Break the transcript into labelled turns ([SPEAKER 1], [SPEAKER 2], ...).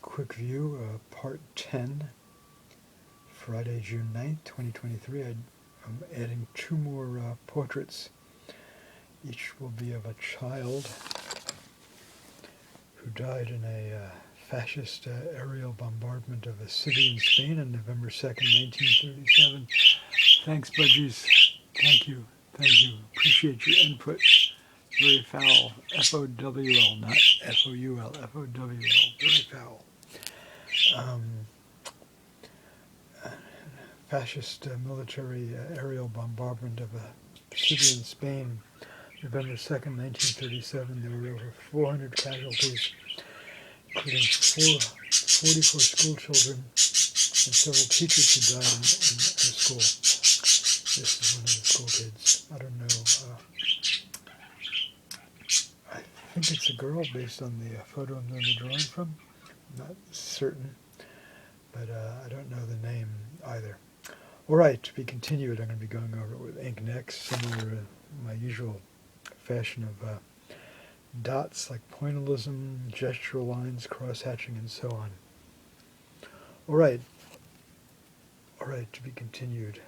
[SPEAKER 1] quick view, part 10, Friday, June 9th, 2023. I'm adding two more portraits. Each will be of a child who died in a fascist aerial bombardment of a city in Spain on November 2nd, 1937. Thanks, Budgies. Thank you. Thank you. Appreciate your input. Very foul. F-O-W-L, not F-O-U-L. F-O-W-L. Very foul. Fascist military aerial bombardment of a city in Spain, November 2nd, 1937. There were over 400 casualties, including 44 school children and several teachers who died in the school. This is one of the school kids. I don't know. I think it's a girl based on the photo I'm doing the drawing from. I'm not certain, but I don't know the name either. All right, to be continued. I'm going to be going over it with ink next, similar to my usual fashion of dots like pointillism, gestural lines, cross-hatching, and so on. All right, to be continued.